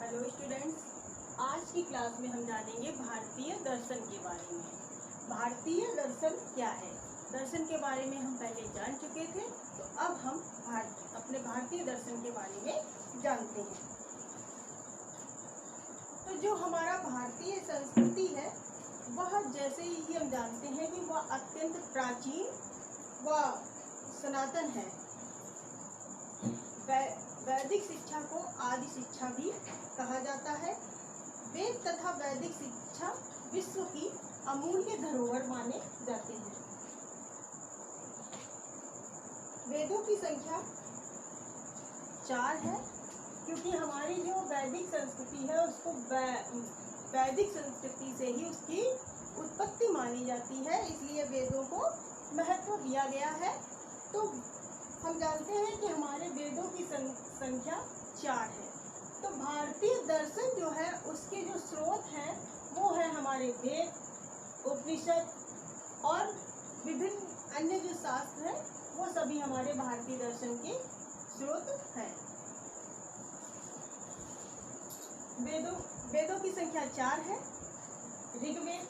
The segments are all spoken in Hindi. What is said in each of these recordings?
हेलो स्टूडेंट्स, आज की क्लास में हम जानेंगे भारतीय दर्शन के बारे में। भारतीय दर्शन क्या है? दर्शन के बारे में हम पहले जान चुके थे, तो अब हम अपने भारतीय दर्शन के बारे में जानते हैं। तो जो हमारा भारतीय संस्कृति है वह जैसे ही हम जानते हैं कि वह अत्यंत प्राचीन व सनातन है। वैदिक शिक्षा को आदि शिक्षा भी कहा जाता है। वेद तथा वैदिक शिक्षा विश्व की अमूल्य धरोहर माने जाते हैं। वेदों की संख्या 4 है, क्योंकि हमारी जो वैदिक संस्कृति है उसको वैदिक संस्कृति से ही उसकी उत्पत्ति मानी जाती है, इसलिए वेदों को महत्व दिया गया है। तो हम जानते हैं कि हमारे वेदों की संख्या 4 है। तो भारतीय दर्शन जो है उसके जो स्रोत हैं वो है हमारे वेद, उपनिषद और विभिन्न अन्य जो शास्त्र हैं वो सभी हमारे भारतीय दर्शन के स्रोत हैं। वेदों की संख्या 4 है। ऋग्वेद,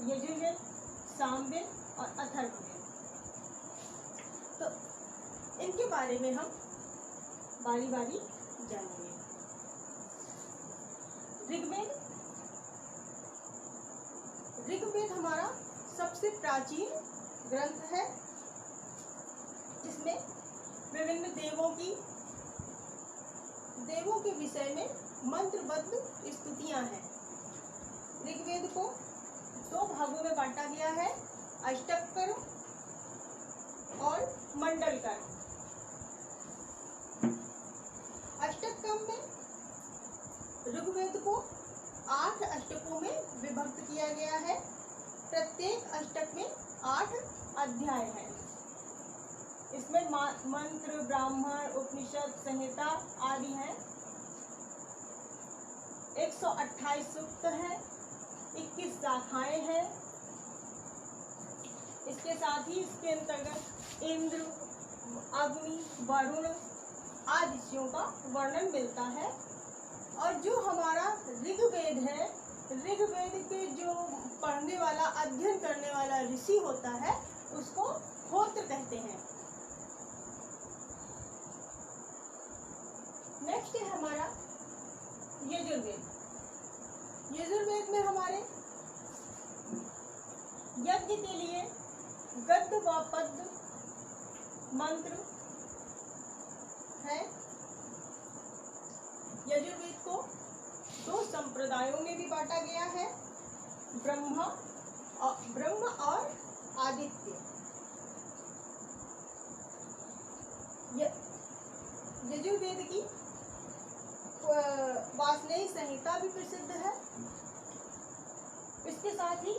यजुर्वेद, सामवेद और अथर्ववेद। तो इनके बारे में हम बारी बारी जानेंगे। ऋग्वेद हमारा सबसे प्राचीन ग्रंथ है, जिसमें विभिन्न देवों के विषय में मंत्रबद्ध स्तुतियां हैं। ऋग्वेद को 2 भागों में बांटा गया है, अष्टक और मंडलकर। अष्टकम में ऋग्वेद को 8 अष्टकों में विभक्त किया गया है। प्रत्येक अष्टक में 8 अध्याय हैं। इसमें मंत्र, ब्राह्मण, उपनिषद, संहिता आदि हैं। 128 सूक्त है, 21 शाखाएं हैं। इसके साथ ही इसके अंतर्गत इंद्र, अग्नि, वरुण आदि ऋषियों का वर्णन मिलता है। और जो हमारा ऋग्वेद है, ऋग्वेद के जो पढ़ने वाला, अध्ययन करने वाला ऋषि होता है उसको होत्र कहते हैं। नेक्स्ट है हमारा यजुर्वेद। यजुर्वेद में हमारे यज्ञ के लिए गद्य व पद्य मंत्र है। यजुर्वेद को 2 संप्रदायों में भी बांटा गया है, ब्रह्म और आदित्य। यजुर्वेद की वासनेयी संहिता भी प्रसिद्ध है। इसके साथ ही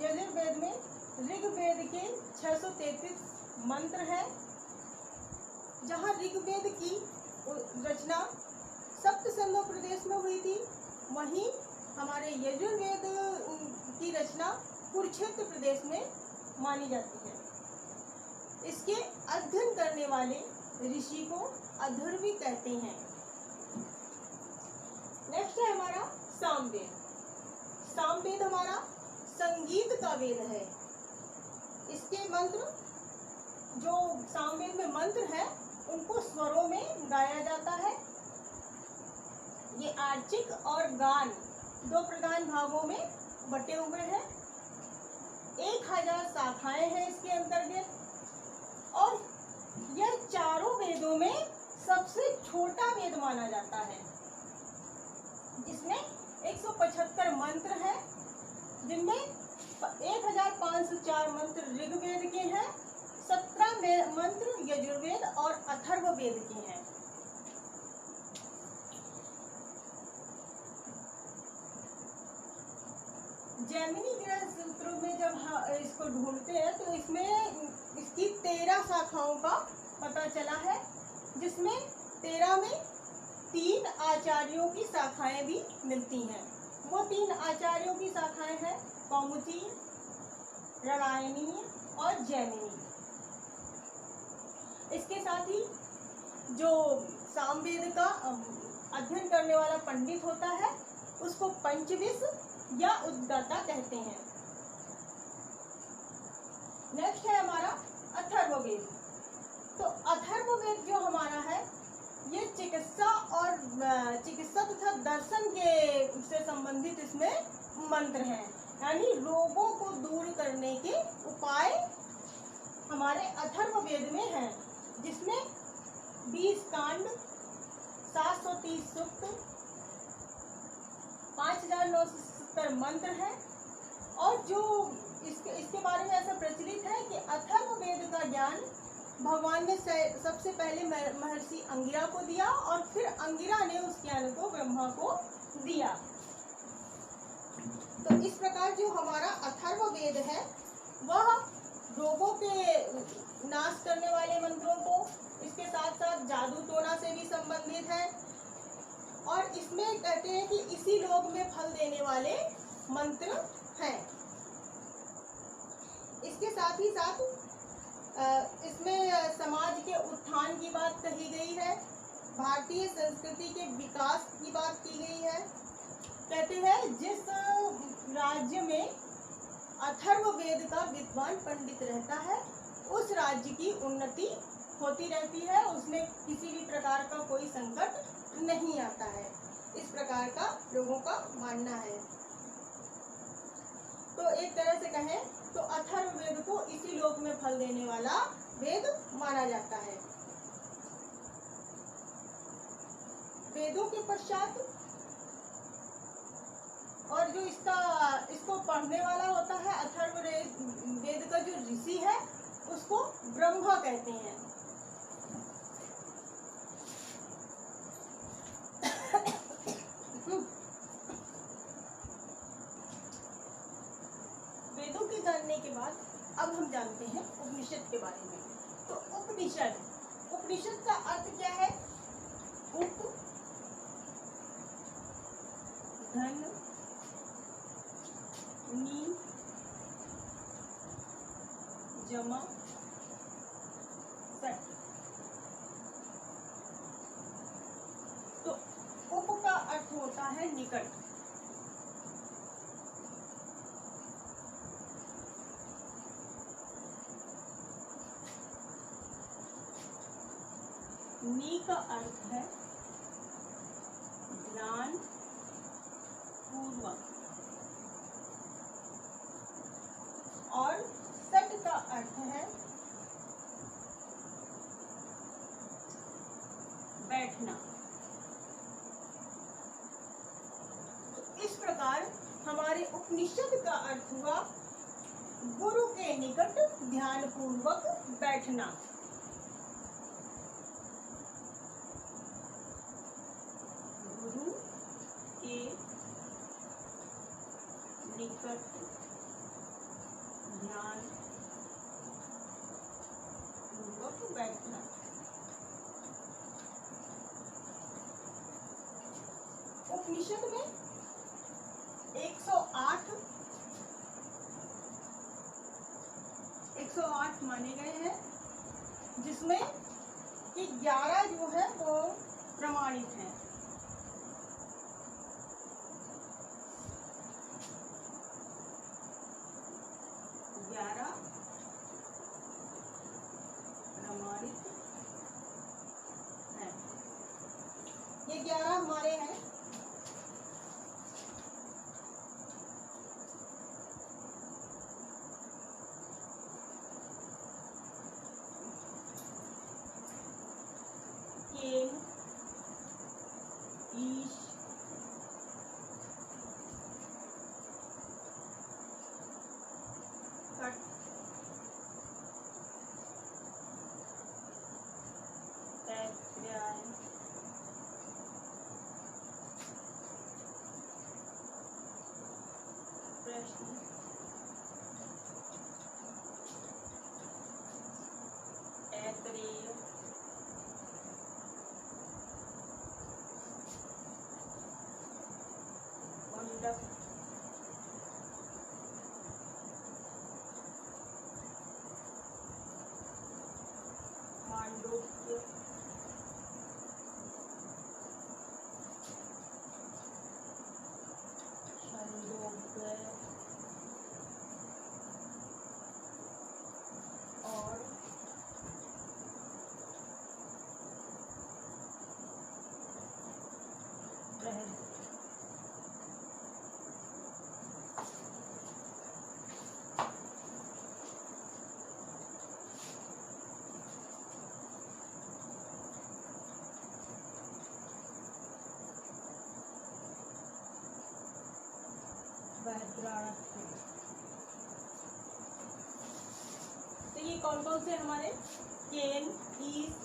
यजुर्वेद में ऋग्वेद के 633 मंत्र हैं। जहाँ ऋग्वेद की रचना सप्तसंगम प्रदेश में हुई थी, वहीं हमारे यजुर्वेद की रचना कुरुक्षेत्र प्रदेश में मानी जाती है। इसके अध्ययन करने वाले ऋषि को अथर्वी कहते हैं। नेक्स्ट है हमारा सामवेद। सामवेद हमारा संगीत का वेद है। इसके मंत्र, जो सामवेद में मंत्र है उनको स्वरों में गाया जाता है। ये आर्चिक और गान 2 प्रधान भागों में बटे हुए हैं। 1000 शाखाएं हैं इसके अंतर्गत, और यह चारों वेदों में सबसे छोटा वेद माना जाता है, जिसमें 175 मंत्र हैं, जिनमें 1504 मंत्र ऋग्वेद के हैं, 17 मंत्र यजुर्वेद और अथर्ववेद के हैं। जैमिनी ग्रह सूत्रों में जब इसको ढूंढते हैं तो इसमें इसकी 13 शाखाओं का पता चला है, जिसमें 13 में 3 आचार्यों की शाखाएं भी मिलती हैं। वो 3 आचार्यों की शाखाएं हैं कौमुदी, रणायनीय और जैमिनी। इसके साथ ही जो सामवेद का अध्ययन करने वाला पंडित होता है उसको पंचविश या उद्गाता कहते हैं। नेक्स्ट है हमारा अथर्ववेद। तो अथर्ववेद जो हमारा है ये चिकित्सा तथा दर्शन के से संबंधित इसमें मंत्र हैं, यानी रोगों को दूर करने के उपाय हमारे अथर्ववेद में हैं, जिसमें 20 कांड, 730 सूक्त, 5970 मंत्र हैं। और जो इसके बारे में ऐसा प्रचलित है कि अथर्ववेद का ज्ञान भगवान ने सबसे पहले महर्षि अंगिरा को दिया और फिर अंगिरा ने उस ज्ञान को ब्रह्मा को दिया। तो इस प्रकार जो हमारा अथर्ववेद है वह रोगों के नाश करने वाले मंत्रों को, इसके साथ साथ जादू टोना से भी संबंधित है, और इसमें कहते हैं कि इसी लोक में फल देने वाले मंत्र हैं। इसके साथ ही साथ इसमें समाज के उत्थान की बात कही गई है, भारतीय संस्कृति के विकास की बात की गई है। कहते हैं जिस राज्य में अथर्ववेद का विद्वान पंडित रहता है उस राज्य की उन्नति होती रहती है, उसमें किसी भी प्रकार का कोई संकट नहीं आता है, इस प्रकार का लोगों का मानना है। तो एक तरह से कहें तो अथर्ववेद को इसी लोक में फल देने वाला वेद माना जाता है। वेदों के पश्चात और जो इसको पढ़ने वाला होता है अथर्ववेद का जो ऋषि है उसको ब्रह्मा कहते हैं। वेदों के जानने के बाद अब हम जानते हैं उपनिषद के बारे में। तो उपनिषद का अर्थ क्या है? उप धन नी जमा सट। तो उप का अर्थ होता है निकट, नी का अर्थ है ध्यान पूर्वक, और सट का अर्थ है बैठना। तो इस प्रकार हमारे उपनिषद का अर्थ हुआ गुरु के निकट ध्यान पूर्वक बैठना। गुरु के निकट ध्यान पूर्वक बैठना। उपनिषद में 108 माने गए हैं, जिसमें कि 11 जो है वो प्रमाणित हैं। ये 11 हमारे हैं। केन, ईश, कट, तैत्तिरीय, प्रश्न, ऐतरेय, मुंडक, मांडूक्य, तो ये कौन कौन से हमारे केन, ईस,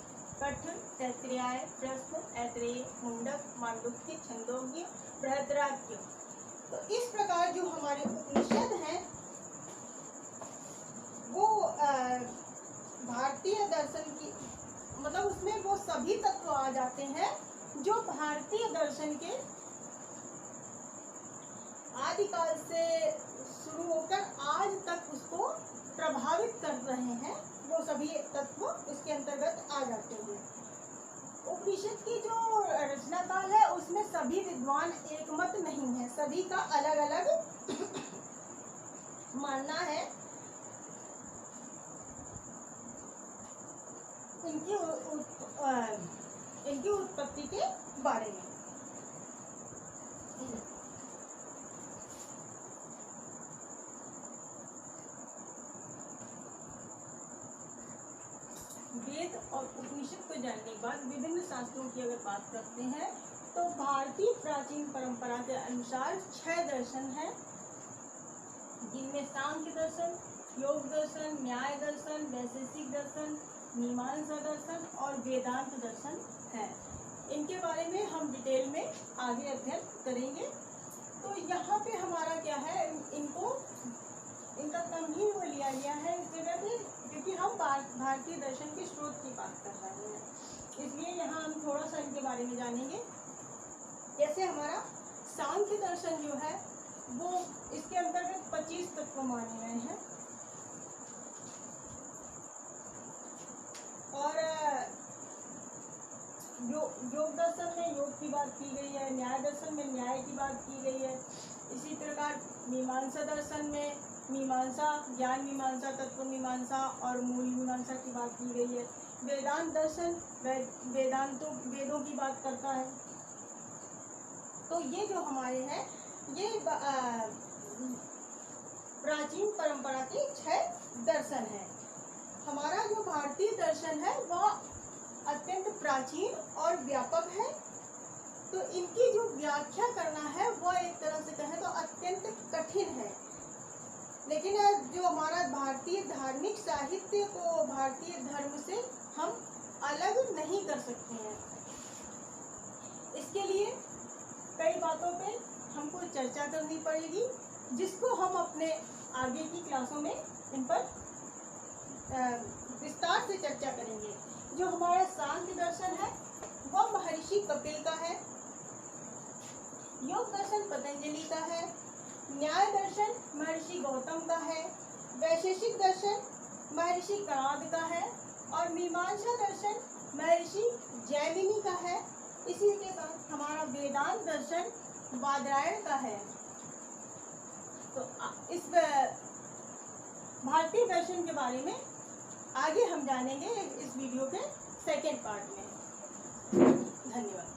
कठ, तैत्तिरीय, प्रश्न, ऐतरेय, मुंडक, मांडुक्य, छंदोग्य, बृहद्राज्य। तो इस प्रकार जो हमारे उपनिषद हैं वो भारतीय दर्शन की मतलब उसमें वो सभी तत्व आ जाते हैं जो भारतीय दर्शन के आदिकाल से शुरू होकर आज तक उसको प्रभावित कर रहे हैं। वो सभी तत्व उसके अंतर्गत आ जाते हैं। उपनिषद की जो रचना काल है उसमें सभी विद्वान एकमत नहीं है, सभी का अलग अलग मानना है इनकी उत्पत्ति के बारे में। वेद और उपनिषद को जानने के बाद विभिन्न शास्त्रों की अगर बात करते हैं तो भारतीय प्राचीन परंपरा के अनुसार 6 दर्शन हैं, जिनमें सांख्य दर्शन, योग दर्शन, न्याय दर्शन, वैशेषिक दर्शन, मीमांसा दर्शन और वेदांत दर्शन है। इनके बारे में हम डिटेल में आगे अध्ययन करेंगे। तो यहाँ पे हमारा क्या है, इनका कम ही वो लिया गया है इस जगह पे, क्योंकि हम भारतीय दर्शन के स्रोत की बात कर रहे हैं, इसलिए यहाँ हम थोड़ा सा इनके बारे में जानेंगे। जैसे हमारा सांख्य दर्शन जो है वो इसके अंतर्गत 25 तत्व माने गए हैं और योग दर्शन में योग की बात की गई है, न्याय दर्शन में न्याय की बात की गई है। इसी प्रकार मीमांसा दर्शन में मीमांसा, ज्ञान मीमांसा, तत्व मीमांसा और मूल मीमांसा की बात की गई है। वेदांत दर्शन वेदों की बात करता है। तो ये जो हमारे हैं ये प्राचीन परंपरा के 6 दर्शन हैं। हमारा जो भारतीय दर्शन है वह अत्यंत प्राचीन और व्यापक है। तो इनकी जो व्याख्या करना है वह एक तरह से कहें तो अत्यंत कठिन है, लेकिन जो हमारा भारतीय धार्मिक साहित्य को भारतीय धर्म से हम अलग नहीं कर सकते हैं। इसके लिए कई बातों पे हमको चर्चा करनी पड़ेगी, जिसको हम अपने आगे की क्लासों में इन पर विस्तार से चर्चा करेंगे। जो हमारा सांख्य दर्शन है वह महर्षि कपिल का है, योग दर्शन पतंजलि का है, न्याय दर्शन महर्षि गौतम का है, वैशेषिक दर्शन महर्षि कणाद का है और मीमांसा दर्शन महर्षि जैमिनी का है। इसी के साथ हमारा वेदांत दर्शन बादरायण का है। तो इस भारतीय दर्शन के बारे में आगे हम जानेंगे इस वीडियो के सेकेंड पार्ट में। धन्यवाद।